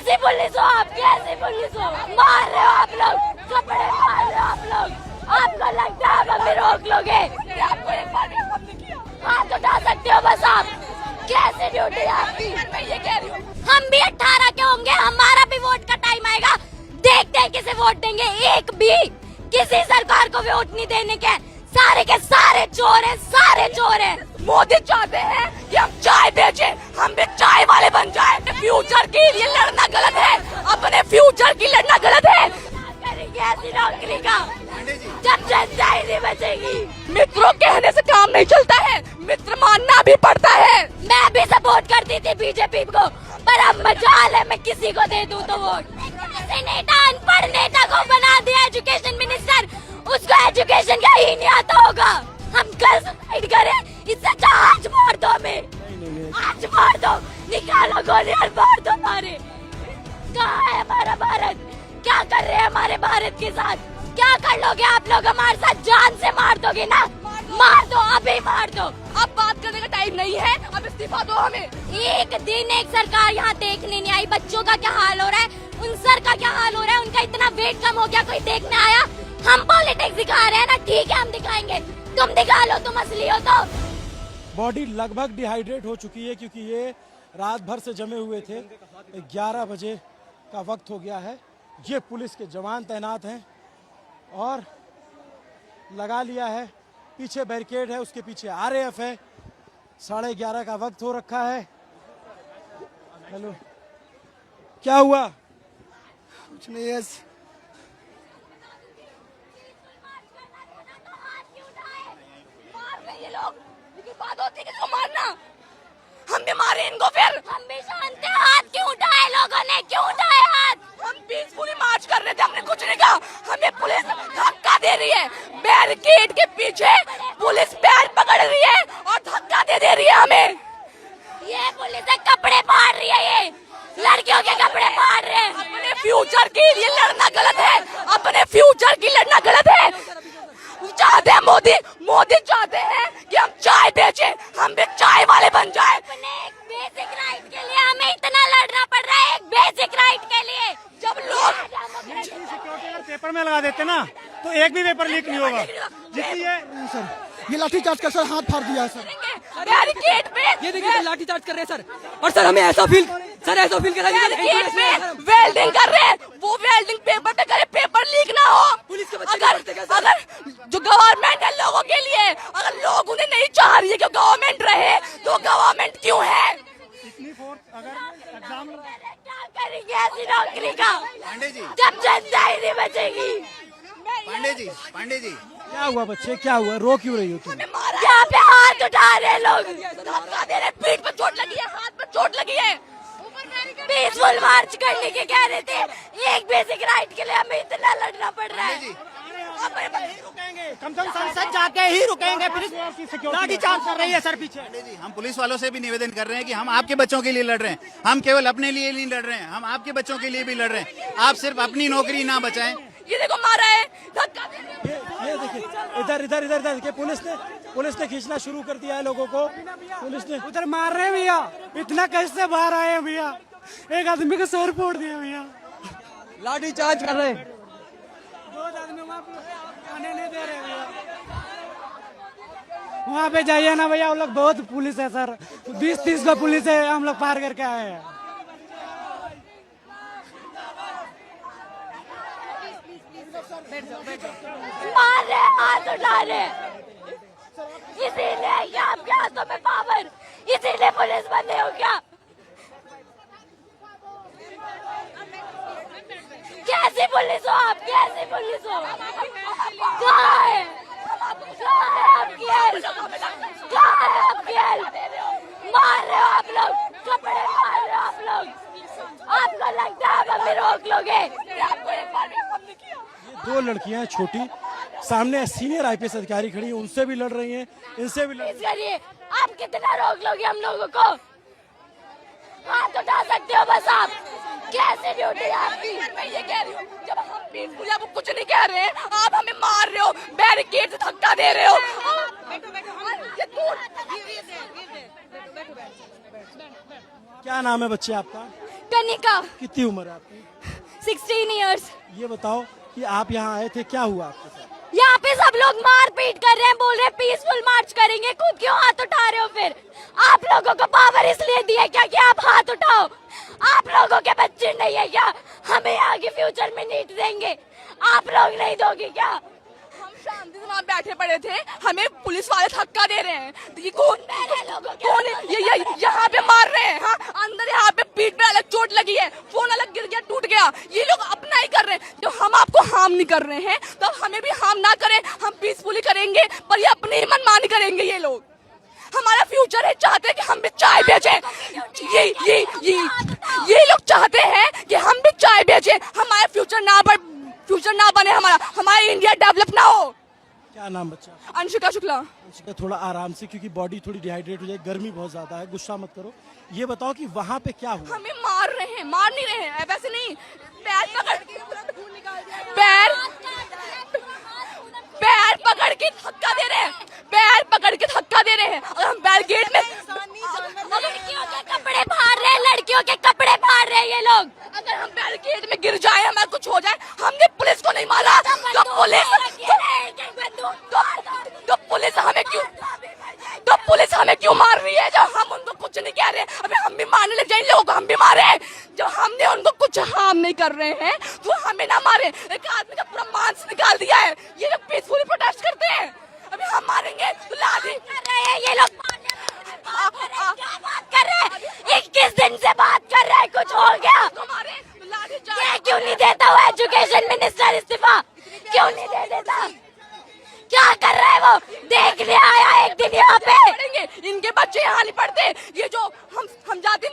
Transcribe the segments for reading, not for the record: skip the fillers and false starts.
कैसी पुलिस हो आप, कैसी पुलिस हो? मार रहे हो आप लोग, कपड़े मार रहे हो आप लोग। आपको लगता है आप हमें रोक लोगे? हाथ उठा सकते हो बस आप। कैसी ड्यूटी है आपकी? मैं ये कह रही हूँ हम भी 18 के होंगे, हमारा भी वोट का टाइम आएगा। देखते हैं किसे वोट देंगे। एक भी किसी सरकार को वोट नहीं देने के। सारे के सारे चोर हैं, सारे चोर हैं। मोदी चाहते हैं कि हम चाय बेचें, हम भी चाय वाले बन जाएं। फ्यूचर के लिए लड़ना गलत है, अपने फ्यूचर की लड़ना गलत है। करेंगे ऐसी नौकरी का जब जनता ही नहीं बचेगी। मित्रों कहने से काम नहीं चलता है, मित्र मानना भी पड़ता है। मैं भी सपोर्ट करती थी बीजेपी को, पर अब मजाल है मैं किसी को दे दूं तो वोट। नेता अनपढ़ नेता को बना दिया एजुकेशन मिनिस्टर, उसको एजुकेशन का ही नहीं आता होगा। हम कल सुसाइड करें, इससे अच्छा आज मार दो हमें, आज मार दो, निकालो गोली और मार दो मारे। कहाँ है हमारा भारत? क्या कर रहे हैं हमारे भारत के साथ? क्या कर लोगे आप लोग हमारे साथ? जान से मार दोगे ना? मार दो, अभी मार दो। अब बात करने का टाइम नहीं है, अब इस्तीफा दो हमें। एक दिन एक सरकार यहाँ देखने नहीं आई। बच्चों का क्या हाल हो रहा है, उन सर का क्या हाल हो रहा है, उनका इतना वेट कम हो गया, कोई देखने आया? हम पॉलिटिक्स दिखा रहे हैं ना, ठीक है हम दिखाएंगे, तुम दिखा लो, तुम असली हो तो। बॉडी लगभग डिहाइड्रेट हो चुकी है क्योंकि ये रात भर से जमे हुए थे। 11 बजे का वक्त हो गया है। ये पुलिस के जवान तैनात हैं और लगा लिया है, पीछे बैरिकेड है, उसके पीछे आरएएफ है। 11:30 का वक्त हो रखा है। हेलो, क्या हुआ? कुछ नहीं है। ये लोग बात होती है किसको मारना? हम भी मारे इनको फिर। हम भी जानते हैं हाथ क्यों उठाए लोगों ने, क्यों उठाए हाथ? हम पीसफुली मार्च कर रहे थे, हमने कुछ नहीं कहा। हमें पुलिस धक्का दे रही है, बैरिकेड के पीछे पुलिस पैर पकड़ रही है और धक्का दे रही है हमें। ये पुलिस कपड़े फाड़ रही है, ये लड़कियों के कपड़े फाड़ रहे हैं। अपने फ्यूचर के लिए लड़ना गलत है, अपने फ्यूचर की लड़ना गलत है। चाहते हैं मोदी चाहते हैं कि हम चाय बेचें, हम भी चाय वाले बन जाएं। अपने एक बेसिक राइट के लिए हमें इतना लड़ना पड़ रहा है, एक बेसिक राइट के लिए। जब लोग सिक्योरिटी अगर पेपर में लगा देते ना तो एक भी पेपर लीक नहीं होगा। जितनी ये लाठीचार्ज कर सर, हाथ फाड़ दिया है सर। बैरिकेड पे ये देखिए लाठी चार्ज कर रहे हैं सर। और सर हमें ऐसा फील कर रहा है वेल्डिंग कर रहे हैं, वो वेल्डिंग पेपर पे करे, पेपर लीक ना हो। पुलिस के बच्चे अगर जो गवर्नमेंट है लोगों के लिए, अगर लोग उन्हें नहीं चाह रही है कि गवर्नमेंट रहे, तो गवर्नमेंट क्यों है? इतनी फोर्स अगर एग्जाम क्या करेंगे ऐसी नौकरी का पांडे जी, जब जनता ही नहीं बचेगी? पांडे जी क्या हुआ बच्चे, क्या हुआ? रो क्यों रही हो तुम? यहाँ पे हाथ उठा रहे लोग, धक्का दे रहे, पीठ पे चोट लगी है, हाथ पे चोट लगी है। पीसफुल मार्च करने के कह रहे थे, एक बेसिक राइट के लिए हमें इतना लड़ना पड़ रहा है। कम से कम संसद जाके ही रुकेंगे। पुलिस लाठी चार्ज कर रही है सर पीछे। पांडे जी, हम पुलिस वालों से भी निवेदन कर रहे हैं कि हम आपके बच्चों के लिए लड़ रहे हैं, हम केवल अपने लिए नहीं लड़ रहे हैं, हम आपके बच्चों के लिए भी लड़ रहे हैं। आप सिर्फ अपनी नौकरी ना बचाएं। ये देखो मारा है, धक्का दे रहे हैं। ये देखिए इधर देखिए, पुलिस ने खींचना शुरू कर दिया है लोगों को। पुलिस ने उधर मार रहे हैं भैया, इतना कैसे बाहर आए हैं भैया? एक आदमी का सर फोड़ दिया भैया, लाठी चार्ज कर रहे हैं। 2 आदमी वहाँ पे आने नहीं दे रहे भैया। वहाँ पे जाइए ना भैया, हम लोग बहुत पुलिस है सर, 20-30 का पुलिस है, हम लोग पार करके आए हैं। मार रहे, हाथ उठा रहे, इसीलिए ये आपके हाथों में पावर, इसीलिए पुलिस बने हो क्या? कैसी पुलिस हो आप, कैसी पुलिस हो? कहाँ है आपकी हेल्प? कहाँ है आपकी हेल्प? मार रहे हो आप लोग, कपड़े मार रहे हो आप लोग। आपको लगता है आप हमें रोक लोगे? 2 लड़कियां हैं छोटी, सामने सीनियर आईपीएस अधिकारी खड़ी हैं, उनसे भी लड़ रही हैं, इनसे भी लड़ रही हैं। करिए, आप कितना रोक लोगे हम लोगों को? हाथ उठा सकते हो बस आप। कैसे ड्यूटी है आपकी? मैं ये कह रही हूँ जब हम पीसफुली आपको कुछ नहीं कह रहे हैं, आप हमें मार रहे हो, बैरिकेड से धक्का दे रहे हो। क्या नाम है बच्चे आपका? कनिका, कितनी उम्र है आपकी? 16 इयर्स। ये बताओ कि आप यहाँ आए थे, क्या हुआ आपके साथ? यहाँ पे सब लोग मार पीट कर रहे हैं, बोल रहे हैं पीसफुल मार्च करेंगे, खुद क्यों हाथ उठा रहे हो? फिर आप लोगों को पावर इसलिए दी है क्या कि आप हाथ उठाओ? आप लोगों के बच्चे नहीं है क्या? हमें आगे फ्यूचर में नीट देंगे, आप लोग नहीं दोगे क्या? हम शांति से वहाँ बैठे पड़े थे, हमें पुलिस वाले धक्का दे रहे हैं। ये कौन कौन है? ये यहाँ पे मार रहे हैं, हाँ अंदर यहाँ पे पीठ पे अलग चोट लगी है, फोन अलग गिर गया, टूट गया। ये लोग अपना ही कर रहे हैं। जब हम आपको हार्म नहीं कर रहे हैं तो हमें भी हार्म ना करें, हम पीसफुली करेंगे, पर ये अपनी ही मनमानी करेंगे। ये लोग हमारा फ्यूचर है, चाहते हैं कि हम भी चाय बेचें। ये लोग चाहते हैं कि हम भी चाय बेचें, हमारा फ्यूचर ना बने, हमारा इंडिया डेवलप ना हो। क्या नाम बच्चा? अंशिका शुक्ला। अंशिका, थोड़ा आराम से, क्योंकि बॉडी थोड़ी डिहाइड्रेट हो जाए, गर्मी बहुत ज्यादा है, गुस्सा मत करो। ये बताओ कि वहाँ पे क्या हुआ? हमें मार रहे हैं, मार नहीं रहे हैं, वैसे नहीं, पैर पकड़ के धक्का दे रहे हैं, पैर पकड़ के धक्का दे रहे हैं। और हम बैरिकेड में लड़कियों के कपड़े फाड़ रहे हैं, लड़कियों के कपड़े फाड़ रहे हैं ये लोग। अगर हम बैरिकेड में गिर जाए, हमारा कुछ हो जाए, हमने पुलिस को नहीं मारा तो पुलिस हमें क्यों मार रही है? जब हम उनको कुछ नहीं कह रहे हैं, अभी हम भी मारने लग जाए, लोगों को हम भी मारे। जब हमने उनको कुछ हार्म नहीं कर रहे हैं तो हमें ना मारे। एक आदमी का पूरा मांस निकाल दिया है, ये लोग पीसफुली प्रोटेस्ट करते हैं, अभी हम मारेंगे तो लाठी कर रहे हैं ये लोग। क्या बात कर रहे हैं? 21 दिन से बात कर रहे हैं, कुछ हो गया? ये क्यों नहीं देता वो एजुकेशन मिनिस्टर इस्तीफा? क्यों नहीं दे देता? क्या कर रहा है वो? देखने आया एक दिन यहाँ पे। पढ़ेंगे, इनके बच्चे यहाँ नहीं पढ़ते। ये जो हम जाते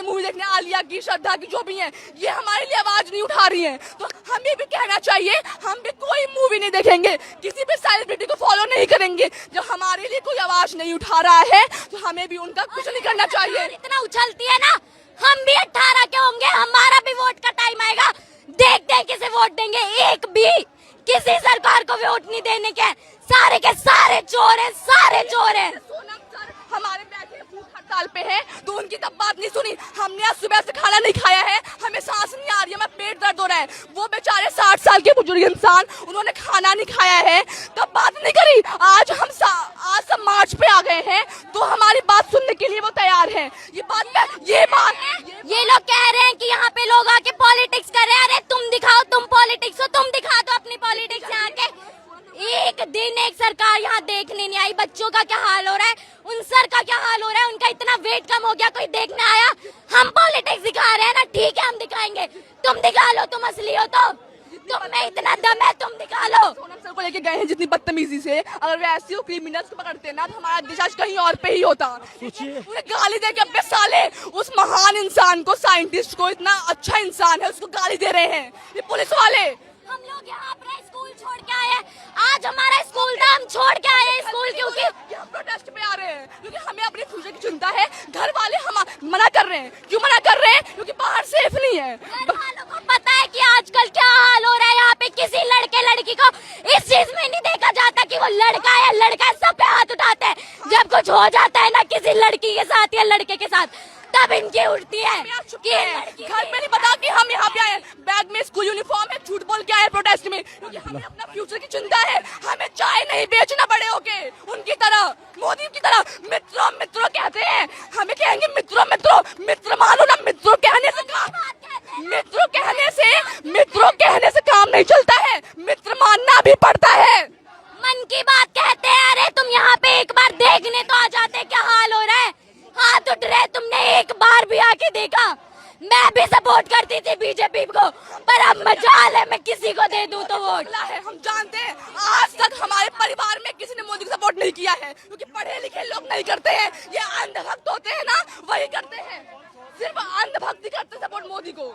मूवी देखने आलिया की, श्रद्धा की, जो भी है, ये हमारे लिए आवाज नहीं उठा रही है। तो हमें भी कहना चाहिए, हम भी कोई मूवी नहीं देखेंगे, किसी भी सेलिब्रिटी को फॉलो नहीं करेंगे। जब हमारे लिए कोई आवाज नहीं उठा रहा है तो हमें भी उनका कुछ नहीं करना चाहिए। इतना उछलती है ना, हम भी 18 के होंगे, हमारा भी वोट का टाइम आएगा, देखते हैं किसे वोट देंगे। एक भी किसी सरकार को वोट नहीं देने के, सारे के सारे चोर हैं, सारे चोर हैं। सोनम सर हमारे बैठे भूख हड़ताल पे हैं, तो उनकी तब बात नहीं सुनी। हमने आज सुबह से खाना नहीं खाया है, हमें सांस नहीं आ रही है, हमें पेट दर्द हो रहा है। वो बेचारे 60 साल के बुजुर्ग इंसान, उन्होंने खाना नहीं खाया है, तब बात नहीं करी। आज सब मार्च पे आ गए हैं, तो हमारी बात सुनने के लिए वो तैयार है। ये लोग कह रहे हैं कि यहाँ पे लोग आके पॉलिटिक्स कर रहे हैं। अरे तुम दिखाओ, तुम पॉलिटिक्स हो, तुम दिखा दो अपनी पॉलिटिक्स यहाँ के। एक दिन एक सरकार यहाँ देखने नहीं आई। बच्चों का क्या हाल हो रहा है, उन सर का क्या हाल हो रहा है, उनका इतना वेट कम हो गया, कोई देखने आया? हम पॉलिटिक्स दिखा रहे हैं ना, ठीक है हम दिखाएंगे, तुम दिखा लो, तुम असली हो तो। तुम में इतना दम है, तुम दिखा लो। सोनम सर को लेके गए हैं जितनी बदतमीजी से, अगर वैसे वो क्रिमिनल्स को पकड़ते ना तो हमारा देश आज कहीं और पे ही होता। उन्हें गाली दे के, अबे साले, उस महान इंसान को, साइंटिस्ट को, इतना अच्छा इंसान है, उसको गाली दे रहे हैं ये पुलिस वाले। हम लोग यहाँ अपना स्कूल छोड़ के आए हैं, आज हमारा स्कूल था, हम छोड़ के आए हैं स्कूल, क्योंकि हम प्रोटेस्ट पे आ रहे हैं, क्योंकि हमें अपने फ्यूचर की चिंता है। घर वाले हम मना कर रहे हैं, क्यों मना कर रहे हैं? क्योंकि बाहर सेफ नहीं है। घर वालों को पता है कि आजकल क्या हाल हो रहा है यहाँ पे। किसी लड़के लड़की को इस चीज में नहीं देखा जाता कि वो लड़का है, लड़का है, सब पे हाथ उठाते हैं। जब कुछ हो जाता है ना किसी लड़की के साथ या लड़के के साथ, तब इनकी उठती है कि घर में नहीं पता कि हम यहाँ पे आए। बैग में स्कूल यूनिफॉर्म है, झूठ बोल के आए प्रोटेस्ट में, क्योंकि हमें अपना फ्यूचर की चिंता है। हमें चाय नहीं बेचना बड़े होके उनकी तरह, मोदी की तरह। मित्रों मित्रों कहते हैं, हमें कहेंगे मित्रों मित्रों, मित्र मानो ना। मित्रों कहने से काम नहीं चलता है, मित्र मानना भी पड़ता है। मन की बात कहते हैं। अरे तुम यहाँ पे एक बार देखने तो आ जाते, क्या हाल हो रहा है, हाथ उठ रहे। तुमने एक बार भी आके देखा? मैं भी सपोर्ट करती थी बीजेपी को, पर अब मजाल है मैं किसी को दे दूं तो वोट। हम जानते हैं आज तक हमारे परिवार में किसी ने मोदी को सपोर्ट नहीं किया है, क्योंकि पढ़े लिखे लोग नहीं करते हैं। ये अंधभक्त होते हैं ना, वही करते हैं, सिर्फ अंधभक्ति करते हैं सपोर्ट मोदी को।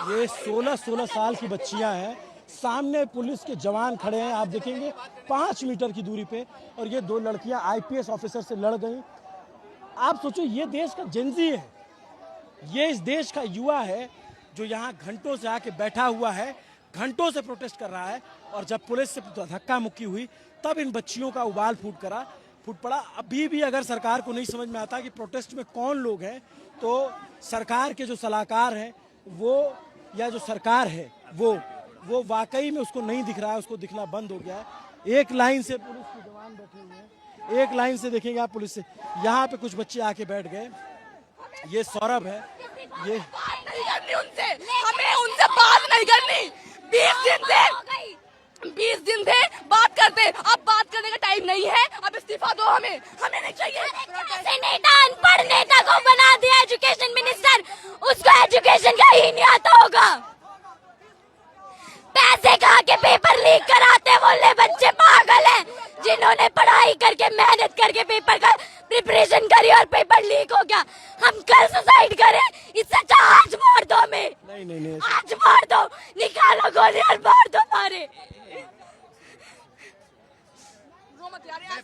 ये 16 साल की बच्चियां हैं, सामने पुलिस के जवान खड़े हैं, आप देखेंगे 5 मीटर की दूरी पे, और ये 2 लड़कियां IPS ऑफिसर से लड़ गई। आप सोचो, ये देश का जेनजी है, ये इस देश का युवा है जो यहाँ घंटों से आके बैठा हुआ है, घंटों से प्रोटेस्ट कर रहा है। और जब पुलिस से धक्का मुक्की हुई, तब इन बच्चियों का उबाल फूट पड़ा। अभी भी अगर सरकार को नहीं समझ में आता कि प्रोटेस्ट में कौन लोग हैं, तो सरकार के जो सलाहकार हैं वो, या जो सरकार है वो वाकई में उसको नहीं दिख रहा है, उसको दिखना बंद हो गया है। एक लाइन से पुलिस के जवान बैठे हुए हैं, एक लाइन से देखेंगे आप पुलिस से। यहाँ पे कुछ बच्चे आके बैठ गए, ये सौरभ है, ये बात नहीं करनी उनसे, हमें उनसे बात नहीं करनी। 20 दिन से बात करते, अब बात करने का टाइम नहीं है, अब इस्तीफा दो हमें नहीं चाहिए। कैसे नेता, अनपढ़ नेता को बना दिया एजुकेशन मिनिस्टर, उसको एजुकेशन का ही नहीं आता होगा। पैसे खा के पेपर लीक कराते बोले बच्चे पागल हैं, जिन्होंने पढ़ाई करके मेहनत करके पेपर का प्रिपरेशन करी और पेपर लीक हो गया। हम कल सुसाइड करें, इससे अच्छा आज मार दो हमें। नहीं आज मार दो, निकालो गोली और मार दो मारे।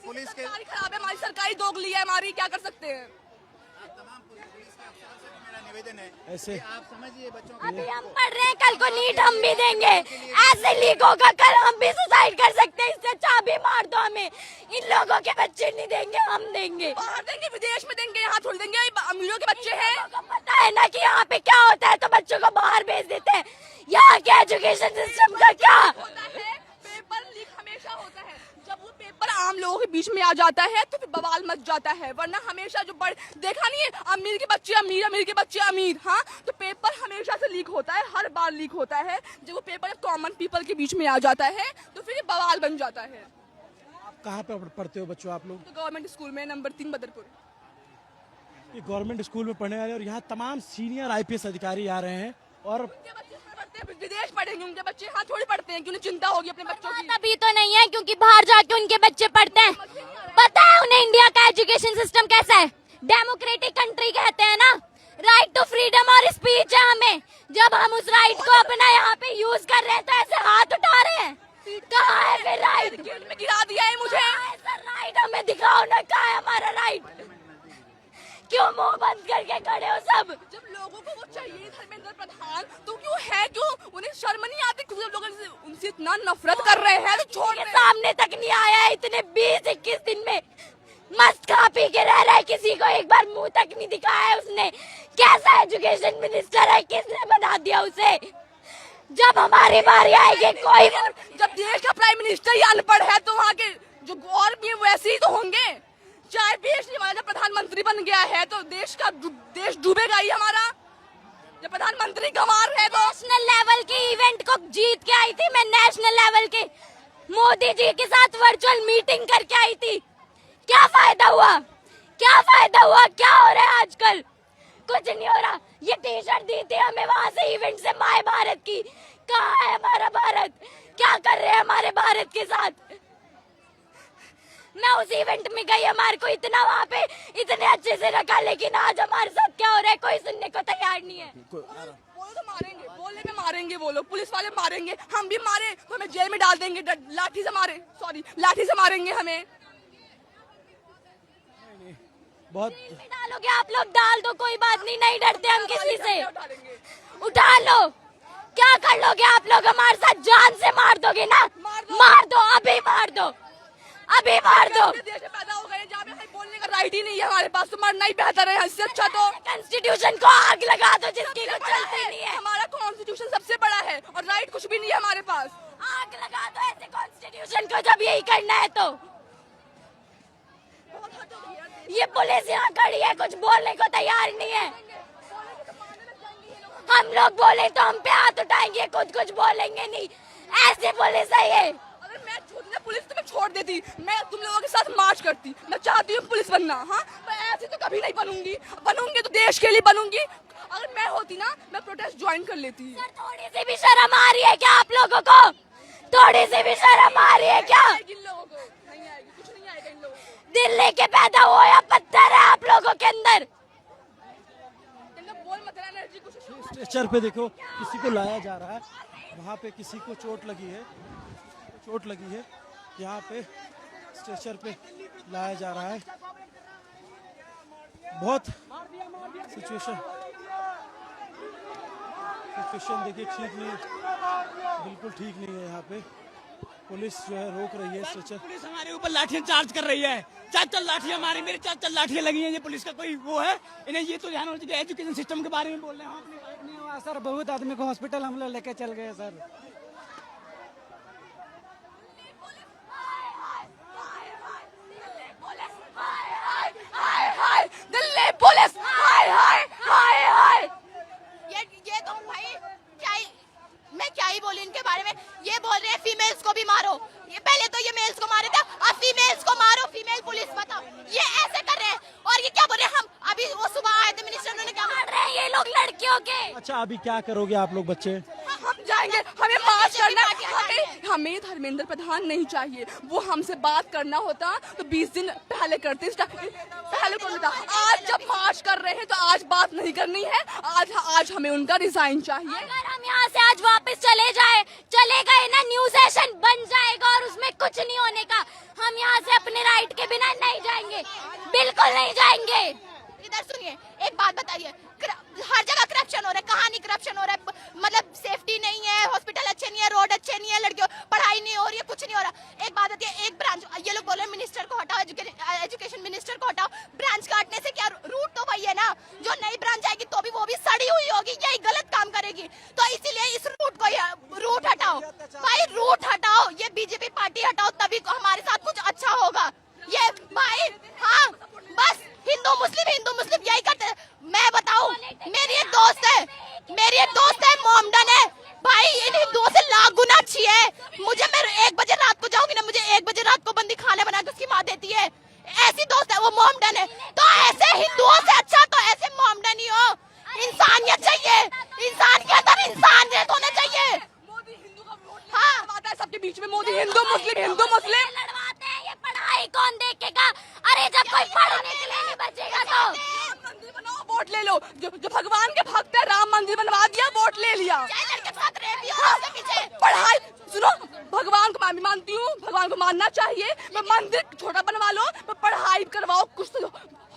पुलिस के खराब है, हमारी सरकारी दोगली है, हमारी क्या कर सकते हैं। मेरा निवेदन है ऐसे आप समझिए बच्चों अभी हम पढ़ रहे हैं, कल को नीट हम भी देंगे, ऐसे लीक होगा कल हम भी सुसाइड कर सकते हैं। इससे अच्छा भी मार दो हमें, इन लोगों के बच्चे नहीं देंगे, हम देंगे। बाहर देंगे, विदेश में देंगे, यहाँ थोड़ी देंगे, अमीरों के बच्चे हैं। लोगों को पता है ना कि यहाँ पे क्या होता है, तो बच्चों को बाहर भेज देते हैं। यहाँ के एजुकेशन सिस्टम का क्या होता है, पेपर लीक हमेशा होता है। जब वो पेपर आम लोगों के बीच में आ जाता है तो फिर बवाल मच जाता है, वरना हमेशा जो देखा नहीं है, अमीर के बच्चे अमीर, अमीर के बच्चे अमीर। हाँ, तो पेपर हमेशा से लीक होता है, हर बार लीक होता है। जब वो पेपर कॉमन पीपल के बीच में आ जाता है तो फिर ये बवाल बन जाता है। आप कहाँ पे पढ़ते हो बच्चों आप लोग? तो गवर्नमेंट स्कूल में नंबर 3 बदरपुर। ये गवर्नमेंट स्कूल में पढ़ने वाले और यहाँ तमाम सीनियर आईपीएस अधिकारी आ रहे हैं और उनके बच्चे पढ़ते हैं, विदेश पढ़ेंगे उनके बच्चे, यहाँ थोड़ी पढ़ते हैं कि उन्हें चिंता होगी अपने बच्चों की। तभी तो नहीं है, क्योंकि बाहर जाके उनके बच्चे पढ़ते हैं। पता है उन्हें इंडिया का एजुकेशन सिस्टम कैसा है, डेमोक्रेटिक कंट्री कहते हैं ना, राइट टू फ्रीडम और स्पीच है हमें। जब हम उस राइट को अपना यहाँ पे यूज कर रहे हैं तो ऐसे हाथ उठा रहे हैं, कहाँ है फिर राइट? गेट में गिरा दिया है मुझे। राइट हमें दिखाओ ना, कहाँ है हमारा राइट? क्यों मुंह बंद करके खड़े हो सब? जब लोगों को वो चाहिए धर्मेंद्र प्रधान, तो क्यों है, क्यों उन्हें शर्म नहीं आती? कुछ लोग उनसे इतना नफरत कर रहे हैं तो छोड़ के सामने तक नहीं आया है इतने 20-21 दिन में। मस्त खा पी के रह रहा है, किसी को एक बार मुंह तक नहीं दिखाया है उसने। कैसा एजुकेशन मिनिस्टर है, किसने बना दिया उसे? जब हमारी बारी आएगी कोई, जब देश का प्राइम मिनिस्टर ही अनपढ़ है तो वहाँ के जो और भी वैसे ही तो होंगे। चाहे देश हमारा प्रधानमंत्री बन गया है तो देश डूबेगा ही हमारा। जब प्रधानमंत्री गंवार है तो नेशनल लेवल के इवेंट को जीत के आई थी मैं, नेशनल लेवल के मोदी जी के साथ वर्चुअल मीटिंग करके आई थी। क्या फायदा हुआ, क्या फायदा हुआ, क्या हो रहा है आजकल? कुछ नहीं हो रहा। ये टी शर्ट दी थी हमें वहाँ से इवेंट से, माय भारत की। कहाँ है हमारा भारत? क्या कर रहे हैं हमारे भारत के साथ? मैं उस इवेंट में गई, हमारे को इतना वहाँ पे इतने अच्छे से रखा, लेकिन आज हमारे साथ क्या हो रहा है कोई सुनने को तैयार नहीं है। बोले तो मारेंगे, बोलने में मारेंगे, वो लोग पुलिस वाले मारेंगे, हम भी मारे तो हमें जेल में डाल देंगे, लाठी से मारे, सॉरी लाठी से मारेंगे हमें। बहुत डालोगे आप लोग, डाल दो, कोई बात नहीं, नहीं डरते हम किसी से। उठा लो, क्या कर लोगे आप लोग हमारे साथ? जान से मार दोगे ना? मार दो, अभी मार दो, अभी मार दो। देश में पैदा हो गए जहाँ पे बोलने का राइट ही नहीं है हमारे पास, तो मरना ही बेहतर है। इससे अच्छा तो कॉन्स्टिट्यूशन को आग लगा दो, जिसकी कुछ चलती नहीं है। हमारा कॉन्स्टिट्यूशन सबसे बड़ा है और राइट कुछ भी नहीं है हमारे पास। आग लगा दो ऐसे कॉन्स्टिट्यूशन को, जब यही करना है तो। ये पुलिस यहाँ खड़ी है, कुछ बोलने को तैयार नहीं है। हम लोग बोले तो हम पे हाथ उठाएंगे, कुछ बोलेंगे नहीं। ऐसे पुलिस है ये। अगर मैं पुलिस तुम्हें छोड़ देती, मैं तुम लोगों के साथ मार्च करती। मैं चाहती हूँ पुलिस बनना, हाँ, पर ऐसे तो कभी नहीं बनूंगी तो देश के लिए बनूंगी। अगर मैं होती ना, मैं प्रोटेस्ट ज्वाइन कर लेती। सर थोड़ी सी भी शर्म आ रही है क्या आप लोगों को? थोड़ी सी भी शर्म आ रही है क्या? इन लोगों को नहीं आएगी, कुछ नहीं आएगा इन लोगों को। दिल लेके पैदा हुआ या पत्थर है आप लोगों के अंदर? बोल मत एनर्जी कुछ। स्ट्रेचर पे देखो किसी को लाया जा रहा है, वहाँ पे किसी को चोट लगी है, यहाँ पे स्ट्रेचर पे लाया जा रहा है। बहुत सिचुएशन देखिए ठीक नहीं, बिल्कुल ठीक नहीं है यहाँ पे। पुलिस जो है रोक रही है स्ट्रेचर। पुलिस हमारे ऊपर लाठियां चार्ज कर रही है, 4 लाठियां हमारी, मेरी 4 लाठियां लगी हैं। ये पुलिस का कोई वो है? इन्हें ये तो ध्यान होना चाहिए। एजुकेशन सिस्टम के बारे में बोल रहे हैं हम अपनी बात नहीं हुआ सर, बहुत आदमी को हॉस्पिटल हम लोग लेके चल गए सर। दिल्ली पुलिस हाय हाय हाय हाय। ये तो भाई मैं क्या ही बोली इनके बारे में। ये बोल रहे हैं फीमेल्स को भी मारो। ये पहले तो ये मेल्स को मारे थे, अब फीमेल्स को मारो। फीमेल पुलिस बताओ, ये ऐसे कर रहे हैं। और ये क्या बोल रहे हैं, हम अभी वो सुबह आए थे मिनिस्टर, उन्होंने क्या मार रहे हैं ये लोग लड़कियों के। अच्छा अभी क्या करोगे आप लोग बच्चे? हम जाएंगे, हमें मार्च करना है। हमें धर्मेंद्र प्रधान नहीं चाहिए। वो हमसे बात करना होता तो 20 दिन पहले करते, पहले कर लेता। आज जब मार्च कर रहे हैं तो आज बात नहीं करनी है। आज हमें उनका रिजाइन चाहिए। अगर हम यहाँ से आज वापस चले गए ना, न्यू सेशन बन जाएगा और उसमें कुछ नहीं होने का। हम यहाँ से अपने राइट के बिना नहीं जाएंगे, बिल्कुल नहीं जाएंगे। इधर सुनिए, एक बात बताइए, हर जगह करप्शन हो रहा है। कहाँ नहीं करप्शन हो रहा है? मतलब सेफ्टी नहीं है, हॉस्पिटल अच्छे नहीं है, रोड अच्छे नहीं है, लड़कियों पढ़ाई नहीं हो रही है, कुछ नहीं हो रहा। एक बात होती है, एक ब्रांच, ये लोग बोल रहे हैं मिनिस्टर को हटाओ, एजुकेशन मिनिस्टर को हटाओ। ब्रांच काटने से क्या, रूट तो वही है ना। जो नई ब्रांच आएगी तो भी वो भी सड़ी हुई होगी, यही गलत काम करेगी। तो इसीलिए इस रूट हटाओ भाई, रूट हटाओ, ये बीजेपी पार्टी हटाओ, तभी हमारे साथ कुछ अच्छा होगा। ये भाई हाँ, बस हिंदू मुस्लिम यही करते हैं। मैं बताऊं, मेरी एक दोस्त है मोमडन है भाई, इन हिंदुओं से लाख गुना अच्छी है। मुझे, मैं 1 बजे रात को जाऊंगी ना, मुझे 1 बजे रात को बंदी खाना बना के उसकी माँ देती है। ऐसी दोस्त है वो, मोमडन है। तो ऐसे हिंदुओं से अच्छा तो ऐसे मोमडन ही हो। इंसानियत चाहिए, इंसान के अंदर इंसानियत होना चाहिए। मोदी हिंदू का वोट लड़वाता है सबके बीच में। मोदी हिंदू मुस्लिम लड़वाते हैं। ये पढ़ाई कौन देखेगा? अरे जब कोई पढ़ने के लिए नहीं बचेगा तो मंदिर बनाओ, वोट ले लो। जो भगवान के भक्त है, राम मंदिर बनवा दिया, वोट ले लिया। पढ़ाई सुनो, भगवान को मैं भी मानती हूँ, भगवान को मानना चाहिए। मंदिर छोटा बनवा लो, पढ़ाई करवाओ, कुछ तो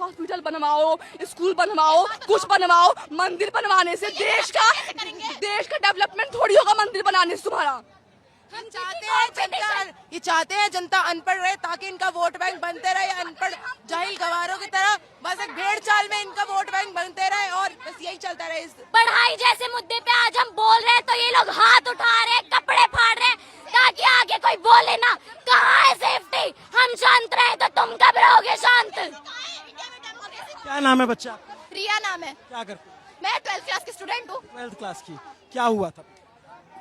हॉस्पिटल बनवाओ, स्कूल बनवाओ, कुछ बनवाओ। मंदिर बनवाने से देश का डेवलपमेंट थोड़ी होगा मंदिर बनाने से तुम्हारा। हम चाहते हैं जनता अनपढ़ रहे, ताकि इनका वोट बैंक बनते रहे। अनपढ़ जाहिल गवारों की तरह बस एक भेड़ चाल में इनका वोट बैंक बनते रहे और बस यही चलता रहे। पढ़ाई जैसे मुद्दे पे आज हम बोल रहे हैं तो ये लोग हाथ उठा रहे हैं, कपड़े फाड़ रहे हैं, ताकि आगे कोई बोले ना। कहाँ है सेफ्टी? हम शांत रहे तो तुम कब रहोगे शांत? क्या नाम है बच्चा? रिया नाम है। क्या करते? मैं 12th क्लास की स्टूडेंट हूँ। 12th क्लास की। क्या हुआ था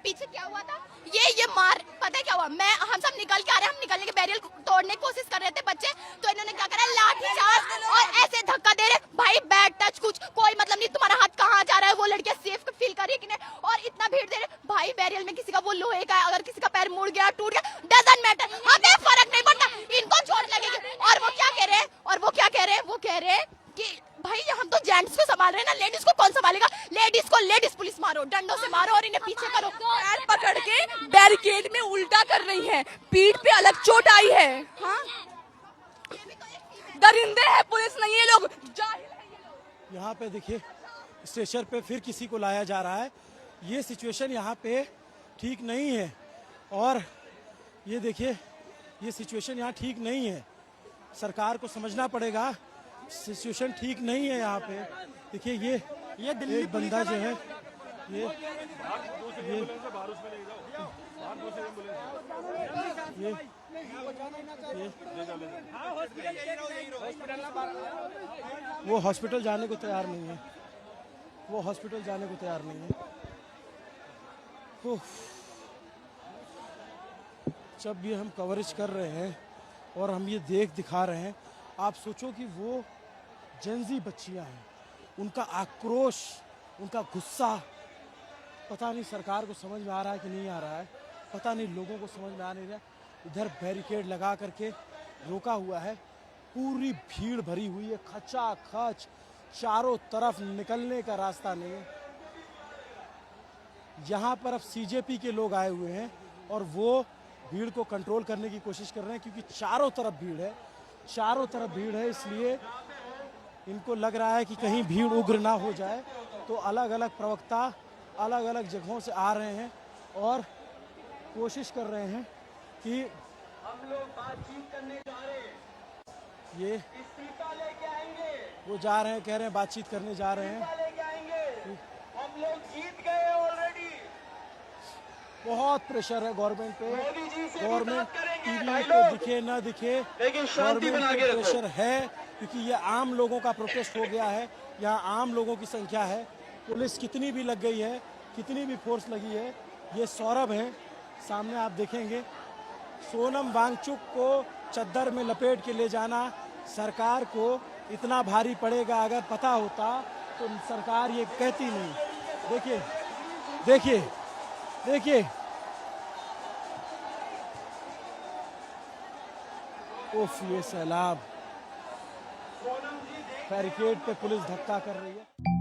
पीछे? क्या हुआ था? ये मार, पता है क्या हुआ? हम सब निकल के आ रहे हैं, हम निकलने के बैरियर तोड़ने की कोशिश कर रहे थे बच्चे, तो इन्होंने क्या करा, लाठी चार्ज और ऐसे धक्का दे रहे। भाई बैड टच, कुछ कोई मतलब नहीं, तुम्हारा हाथ कहाँ जा रहा है? वो लड़कियां सेफ फील कर रही है कि नहीं? और इतना भीड़ दे रहे भाई, बैरियर में किसी का वो लोहे का है, अगर किसी का पैर मुड़ गया, टूट गया, डजंट मैटर, हमें फर्क नहीं पड़ता, इनको चोट लगेगी। और वो क्या कह रहे हैं? वो कह रहे हैं कि भाई हम तो जेंट्स को संभाल रहे हैं ना, लेडीज को कौन संभालेगा? लेडीज पुलिस मारो, डंडों से मारो और इन्हें पीछे करो। पैर पकड़ के बैरिकेड में उल्टा कर रही हैं, पीठ पे अलग चोट आई है। हाँ, दरिंदे हैं, पुलिस नहीं है, लोग जाहिल हैं। यहाँ पे देखिए, स्टेशन पे फिर किसी को लाया जा रहा है। ये सिचुएशन यहाँ पे ठीक नहीं है और ये देखिए, ये सिचुएशन यहाँ ठीक नहीं है। सरकार को समझना पड़ेगा, सिचुएशन ठीक नहीं है यहाँ पे। देखिए ये दिल्ली एक बंदा जो है, ये वो हॉस्पिटल जाने को तैयार नहीं है। जब ये हम कवरेज कर रहे हैं और हम ये दिखा रहे हैं, आप सोचो कि वो जेंजी बच्चियां हैं, उनका आक्रोश, उनका गुस्सा, पता नहीं सरकार को समझ में आ रहा है कि नहीं आ रहा है, पता नहीं लोगों को समझ में आ नहीं रहा। इधर बैरिकेड लगा करके रोका हुआ है, पूरी भीड़ भरी हुई है, खचाखच, चारों तरफ निकलने का रास्ता नहीं है। यहाँ पर अब सीजेपी के लोग आए हुए हैं और वो भीड़ को कंट्रोल करने की कोशिश कर रहे हैं, क्योंकि चारों तरफ भीड़ है, इसलिए इनको लग रहा है कि कहीं भीड़ उग्र ना हो जाए। तो अलग अलग प्रवक्ता अलग अलग जगहों से आ रहे हैं और कोशिश कर रहे हैं कि हम लोग बातचीत करने जा रहे हैं, ये इस्तीफा लेके आएंगे, वो जा रहे हैं, कह रहे हैं बातचीत करने जा रहे हैं, हम लोग जीत गए ऑलरेडी। बहुत प्रेशर है गवर्नमेंट पे, गवर्नमेंट टीवी पे दिखे ना दिखे, गवर्नमेंट पे प्रेशर है, क्योंकि ये आम लोगों का प्रोटेस्ट हो गया है, यहाँ आम लोगों की संख्या है। पुलिस कितनी भी लग गई है, कितनी भी फोर्स लगी है, ये सौरभ है सामने आप देखेंगे। सोनम वांगचुक को चद्दर में लपेट के ले जाना सरकार को इतना भारी पड़ेगा, अगर पता होता तो सरकार ये कहती नहीं। देखिए देखिए देखिए, उफ, ये सैलाब, बैरिकेड पे पुलिस धक्का कर रही है।